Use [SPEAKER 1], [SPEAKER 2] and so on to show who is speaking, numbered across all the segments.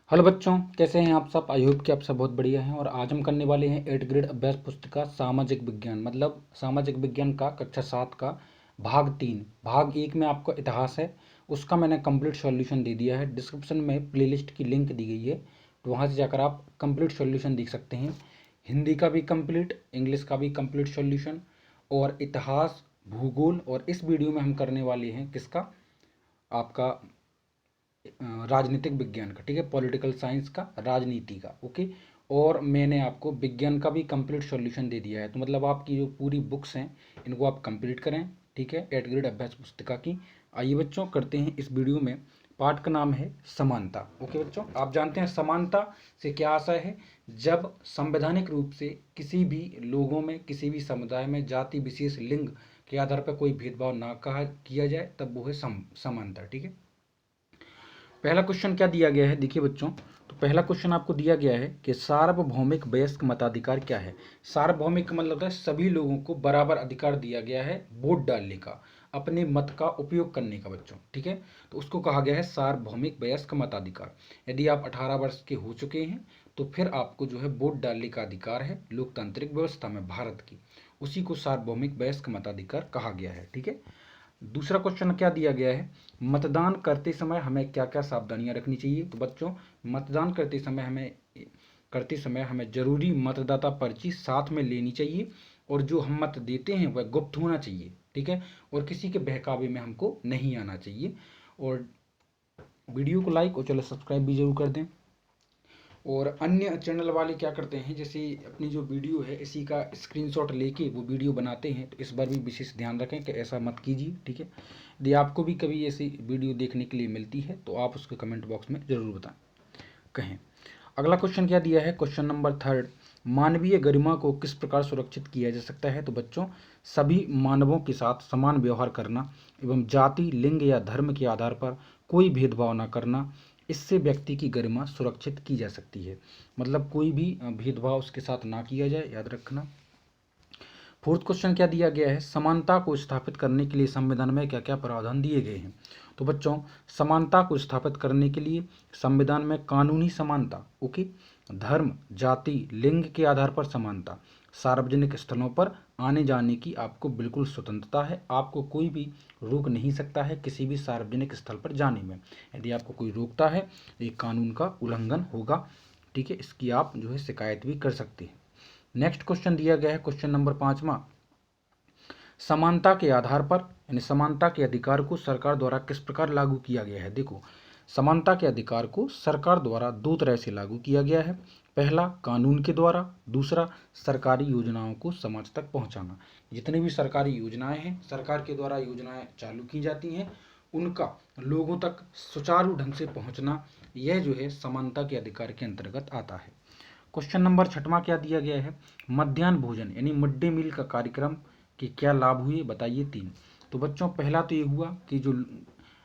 [SPEAKER 1] Hello बच्चों, कैसे हैं आप सब। आई होप कि आप सब बहुत बढ़िया हैं। और आज हम करने वाले हैं 8th ग्रेड अभ्यास पुस्तिका सामाजिक विज्ञान, मतलब सामाजिक विज्ञान का कक्षा 7 का भाग 3। भाग 1 में आपका इतिहास है, उसका मैंने कंप्लीट सॉल्यूशन दे दिया है। डिस्क्रिप्शन में प्लेलिस्ट की लिंक दी गई है, तो वहाँ से जाकर आप कंप्लीट सॉल्यूशन देख सकते हैं। हिंदी का भी कंप्लीट, इंग्लिश का भी कंप्लीट सॉल्यूशन, और इतिहास, भूगोल, और इस वीडियो में हम करने वाले हैं किसका, आपका राजनीतिक विज्ञान का, ठीक है, पॉलिटिकल साइंस का, राजनीति का। ओके। और मैंने आपको विज्ञान का भी कंप्लीट सॉल्यूशन दे दिया है, तो मतलब आपकी जो पूरी बुक्स हैं इनको आप कंप्लीट करें, ठीक है, 8th ग्रेड अभ्यास पुस्तिका की। आइए बच्चों, करते हैं इस वीडियो में। पाठ का नाम है समानता। ओके बच्चों, आप जानते हैं समानता से क्या आशय है। जब संवैधानिक रूप से किसी भी लोगों में, किसी भी समुदाय में जाति विशेष लिंग के आधार पर कोई भेदभाव ना कहा किया जाए, तब वो है समानता, ठीक है। पहला क्वेश्चन क्या दिया गया है, देखिए बच्चों। तो पहला क्वेश्चन आपको दिया गया है कि सार्वभौमिक वयस्क मताधिकार क्या है। सार्वभौमिक का मतलब होता है सभी लोगों को बराबर अधिकार दिया गया है वोट डालने का, अपने मत का उपयोग करने का बच्चों, ठीक है। तो उसको कहा गया है सार्वभौमिक वयस्क मताधिकार। यदि आप 18 वर्ष के हो चुके हैं तो फिर आपको जो है वोट डालने का अधिकार है लोकतांत्रिक व्यवस्था में भारत की, उसी को सार्वभौमिक वयस्क मताधिकार कहा गया है, ठीक है। दूसरा क्वेश्चन क्या दिया गया है, मतदान करते समय हमें क्या क्या सावधानियां रखनी चाहिए। तो बच्चों, मतदान करते समय हमें जरूरी मतदाता पर्ची साथ में लेनी चाहिए, और जो हम मत देते हैं वह गुप्त होना चाहिए, ठीक है, और किसी के बहकावे में हमको नहीं आना चाहिए। और वीडियो को लाइक और चलो सब्सक्राइब भी जरूर कर दें। और अन्य चैनल वाले क्या करते हैं, जैसे अपनी जो वीडियो है इसी का स्क्रीनशॉट लेके वो वीडियो बनाते हैं, तो इस बार भी विशेष ध्यान रखें कि ऐसा मत कीजिए, ठीक है। यदि आपको भी कभी ऐसी वीडियो देखने के लिए मिलती है तो आप उसके कमेंट बॉक्स में ज़रूर बताएं, कहें। अगला क्वेश्चन क्या दिया है, क्वेश्चन नंबर 3, मानवीय गरिमा को किस प्रकार सुरक्षित किया जा सकता है। तो बच्चों, सभी मानवों के साथ समान व्यवहार करना एवं जाति, लिंग या धर्म के आधार पर कोई भेदभाव न करना, इससे व्यक्ति की गरिमा सुरक्षित की जा सकती है। मतलब कोई भी भेदभाव उसके साथ ना किया जाए, याद रखना। फोर्थ क्वेश्चन क्या दिया गया है, समानता को स्थापित करने के लिए संविधान में क्या क्या प्रावधान दिए गए हैं। तो बच्चों, समानता को स्थापित करने के लिए संविधान में कानूनी समानता, ओके, धर्म, जाति, लिंग के आधार पर समानता, सार्वजनिक स्थलों पर आने जाने की आपको बिल्कुल स्वतंत्रता है। आपको कोई भी रोक नहीं सकता है किसी भी सार्वजनिक स्थल पर जाने में। यदि आपको कोई रोकता है, ये कानून का उल्लंघन होगा, ठीक है। इसकी आप जो है शिकायत भी कर सकते हैं। नेक्स्ट क्वेश्चन दिया गया है, क्वेश्चन नंबर 5वां, समानता के आधार पर यानी समानता के अधिकार को सरकार द्वारा किस प्रकार लागू किया गया है। देखो, समानता के अधिकार को सरकार द्वारा दो तरह से लागू किया गया है। पहला, कानून के द्वारा, दूसरा, सरकारी योजनाओं को समाज तक पहुंचाना। जितनी भी सरकारी योजनाएं हैं, सरकार के द्वारा योजनाएं चालू की जाती हैं, उनका लोगों तक सुचारू ढंग से पहुंचना, यह जो है समानता के अधिकार के अंतर्गत आता है। क्वेश्चन नंबर 6वां क्या दिया गया है, मध्याह्न भोजन यानी मिड डे मील का कार्यक्रम के क्या लाभ हुए, बताइए 3। तो बच्चों, पहला तो ये हुआ कि जो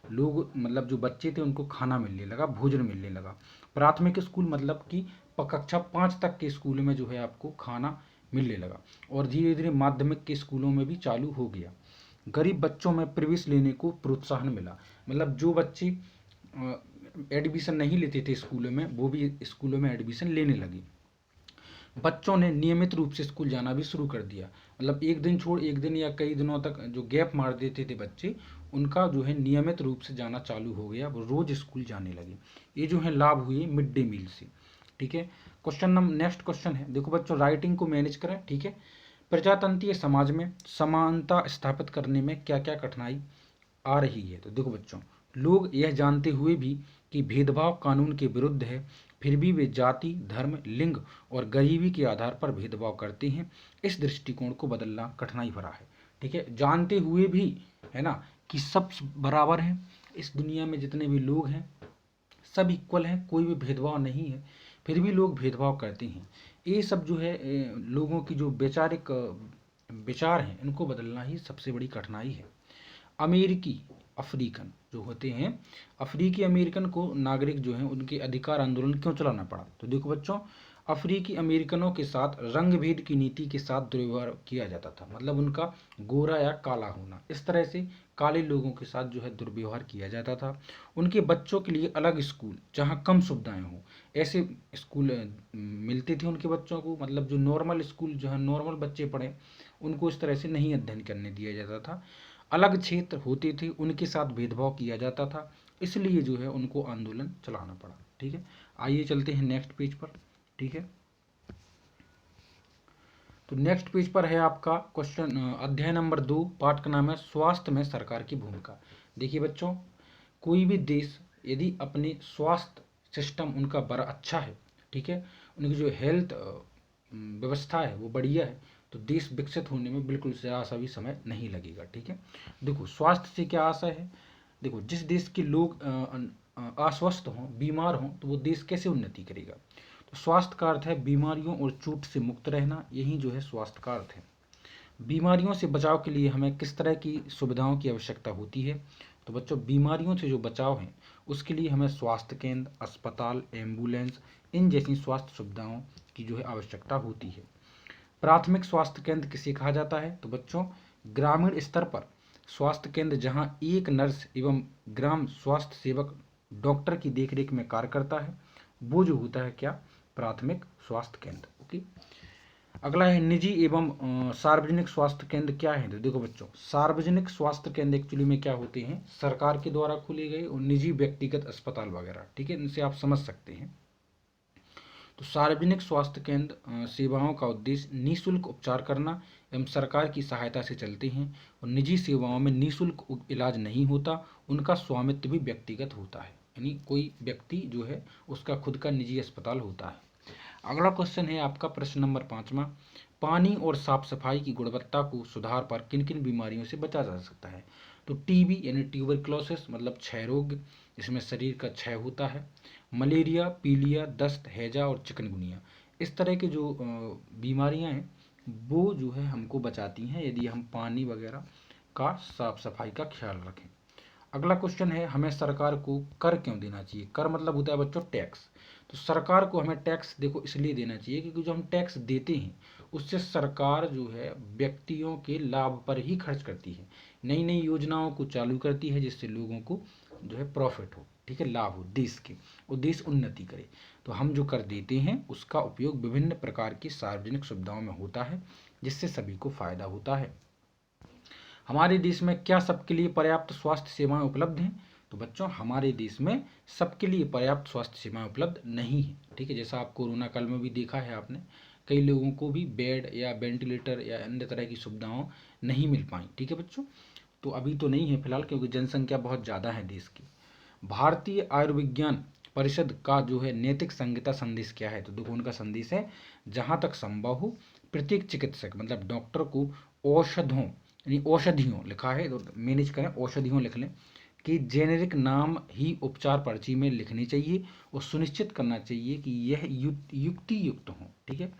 [SPEAKER 1] लोग, मतलब जो बच्चे थे उनको खाना मिलने लगा, भोजन मिलने लगा। प्राथमिक स्कूल मतलब कि कक्षा 5 तक के स्कूल में जो है आपको खाना मिलने लगा, और धीरे धीरे माध्यमिक के स्कूलों में भी चालू हो गया। गरीब बच्चों में प्रवेश लेने को प्रोत्साहन मिला, मतलब जो बच्चे एडमिशन नहीं लेते थे स्कूलों में, वो भी स्कूलों में एडमिशन लेने लगे। बच्चों ने नियमित रूप से स्कूल जाना भी शुरू कर दिया, मतलब एक दिन छोड़ एक दिन या कई दिनों तक जो गैप मार देते थे बच्चे, उनका जो है नियमित रूप से जाना चालू हो गया, वो रोज स्कूल जाने लगे। ये जो है लाभ हुए मिड डे मील से, ठीक है। क्वेश्चन नंबर नेक्स्ट क्वेश्चन है, देखो बच्चों, राइटिंग को मैनेज करें, ठीक है। प्रजातंत्रीय समाज में समानता स्थापित करने में क्या क्या कठिनाई आ रही है। तो देखो बच्चों, लोग यह जानते हुए भी कि भेदभाव कानून के विरुद्ध है, फिर भी वे जाति, धर्म, लिंग और गरीबी के आधार पर भेदभाव करते हैं। इस दृष्टिकोण को बदलना कठिनाई भरा है, ठीक है। जानते हुए भी, है ना, कि सब बराबर हैं, इस दुनिया में जितने भी लोग हैं सब इक्वल हैं, कोई भी भेदभाव नहीं है, फिर भी लोग भेदभाव करते हैं। ये सब जो है लोगों की जो वैचारिक विचार हैं, इनको बदलना ही सबसे बड़ी कठिनाई है। अमेरिकी अफ्रीकन जो होते हैं, अफ्रीकी अमेरिकन को नागरिक जो हैं उनके अधिकार आंदोलन क्यों चलाना पड़ा। तो देखो बच्चों, अफ्रीकी अमेरिकनों के साथ रंग-भेद की नीति के साथ दुर्व्यवहार किया जाता था, मतलब उनका गोरा या काला होना, इस तरह से काले लोगों के साथ जो है दुर्व्यवहार किया जाता था। उनके बच्चों के लिए अलग स्कूल जहाँ कम सुविधाएं हों, ऐसे स्कूल मिलते थे उनके बच्चों को, मतलब जो नॉर्मल स्कूल जहाँ नॉर्मल बच्चे पढ़ें उनको इस तरह से नहीं अध्ययन करने दिया जाता था। अलग क्षेत्र होते थे, उनके साथ भेदभाव किया जाता था, इसलिए जो है उनको आंदोलन चलाना पड़ा। ठीक है, आइए चलते हैं नेक्स्ट पेज पर। ठीक है, तो नेक्स्ट पेज पर है आपका क्वेश्चन अध्याय नंबर 2, पाठ का नाम है स्वास्थ्य में सरकार की भूमिका। देखिए बच्चों, कोई भी देश यदि अपने स्वास्थ्य सिस्टम उनका बड़ा अच्छा है, ठीक है, उनकी जो हेल्थ व्यवस्था है वो बढ़िया है, तो देश विकसित होने में बिल्कुल ज़रा सा भी समय नहीं लगेगा। ठीक है, देखो स्वास्थ्य से क्या आशा है, देखो जिस देश के लोग अस्वस्थ हों, बीमार हों, तो वो देश कैसे उन्नति करेगा। तो स्वास्थ्य का अर्थ है बीमारियों और चोट से मुक्त रहना, यही जो है स्वास्थ्य का अर्थ है। बीमारियों से बचाव के लिए हमें किस तरह की सुविधाओं की आवश्यकता होती है, तो बच्चों बीमारियों से जो बचाव है उसके लिए हमें स्वास्थ्य केंद्र, अस्पताल, एम्बुलेंस, इन जैसी स्वास्थ्य सुविधाओं की जो है आवश्यकता होती है। प्राथमिक स्वास्थ्य केंद्र किसे कहा जाता है, तो बच्चों ग्रामीण स्तर पर स्वास्थ्य केंद्र जहां एक नर्स एवं ग्राम स्वास्थ्य सेवक डॉक्टर की देखरेख में कार्य करता है, वो जो होता है क्या, प्राथमिक स्वास्थ्य केंद्र। ओके, अगला है निजी एवं सार्वजनिक स्वास्थ्य केंद्र क्या है, तो देखो बच्चों सार्वजनिक स्वास्थ्य केंद्र एक्चुअली में क्या होते हैं, सरकार के द्वारा खोले गए और निजी व्यक्तिगत अस्पताल वगैरह। ठीक है, इनसे आप समझ सकते हैं। तो सार्वजनिक स्वास्थ्य केंद्र सेवाओं का उद्देश्य निःशुल्क उपचार करना एवं सरकार की सहायता से चलते हैं, और निजी सेवाओं में निःशुल्क इलाज नहीं होता, उनका स्वामित्व भी व्यक्तिगत होता है, यानी कोई व्यक्ति जो है उसका खुद का निजी अस्पताल होता है। अगला क्वेश्चन है आपका प्रश्न नंबर 5वां, पानी और साफ सफाई की गुणवत्ता को सुधार पर किन किन बीमारियों से बचा जा सकता है, तो टीबी यानी ट्यूबरक्लोसिस मतलब क्षय रोग, इसमें शरीर का क्षय होता है, मलेरिया, पीलिया, दस्त, हैजा और चिकनगुनिया, इस तरह की जो बीमारियां हैं वो जो है हमको बचाती हैं यदि हम पानी वगैरह का साफ सफाई का ख्याल रखें। अगला क्वेश्चन है हमें सरकार को कर क्यों देना चाहिए, कर मतलब होता है बच्चों टैक्स। तो सरकार को हमें टैक्स देखो इसलिए देना चाहिए क्योंकि जो हम टैक्स देते हैं उससे सरकार जो है व्यक्तियों के लाभ पर ही खर्च करती है, नई नई योजनाओं को चालू करती है जिससे लोगों को जो है प्रॉफिट हो, ठीक है, लाभ हो देश के, और देश उन्नति करे। तो हम जो कर देते हैं उसका उपयोग विभिन्न प्रकार की सार्वजनिक सुविधाओं में होता है जिससे सभी को फायदा होता है। हमारे देश में क्या सबके लिए पर्याप्त स्वास्थ्य सेवाएं उपलब्ध हैं, तो बच्चों हमारे देश में सबके लिए पर्याप्त स्वास्थ्य सेवाएं उपलब्ध नहीं है। ठीक है, जैसा आप कोरोना काल में भी देखा है आपने, कई लोगों को भी बेड या वेंटिलेटर या अन्य तरह की सुविधाओं नहीं मिल पाई। ठीक है बच्चों, तो अभी तो नहीं है फिलहाल क्योंकि जनसंख्या बहुत ज़्यादा है देश की। भारतीय आयुर्विज्ञान परिषद का जो है नैतिक संहिता संदेश क्या है, तो देखो उनका संदेश है जहाँ तक संभव हो प्रत्येक चिकित्सक मतलब डॉक्टर को औषधों यानी औषधियों लिखा है तो मैनेज करें, औषधियों लिख लें कि जेनेरिक नाम ही उपचार पर्ची में लिखनी चाहिए और सुनिश्चित करना चाहिए कि यह युक्ति युक्त हो। ठीक है,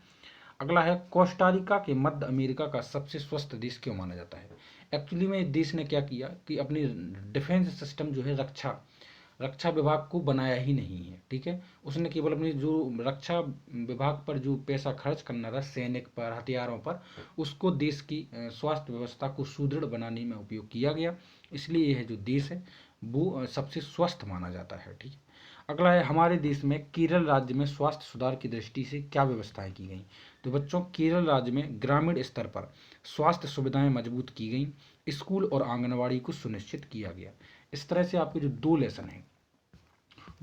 [SPEAKER 1] अगला है कोस्टारिका के मध्य अमेरिका का सबसे स्वस्थ देश क्यों माना जाता है। एक्चुअली में इस देश ने क्या किया कि अपनी डिफेंस सिस्टम जो है रक्षा विभाग को बनाया ही नहीं है। ठीक है, उसने केवल अपनी जो रक्षा विभाग पर जो पैसा खर्च करना था सैनिक पर, हथियारों पर, उसको देश की स्वास्थ्य व्यवस्था को सुदृढ़ बनाने में उपयोग किया गया, इसलिए यह जो देश है वो सबसे स्वस्थ माना जाता है। ठीक है, अगला है हमारे देश में केरल राज्य में स्वास्थ्य सुधार की दृष्टि से क्या व्यवस्थाएं की गई, तो बच्चों केरल राज्य में ग्रामीण स्तर पर स्वास्थ्य सुविधाएं मजबूत की गई, स्कूल और आंगनवाड़ी को सुनिश्चित किया गया। इस तरह से आपके जो 2 लेसन हैं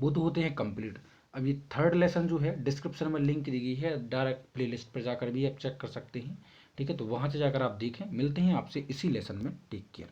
[SPEAKER 1] वो तो होते हैं कंप्लीट। अब ये 3rd लेसन जो है डिस्क्रिप्शन में लिंक दी गई है, डायरेक्ट प्लेलिस्ट पर जाकर भी आप चेक कर सकते हैं। ठीक है, तो वहाँ से जाकर आप देखें। मिलते हैं आपसे इसी लेसन में, टेक केयर।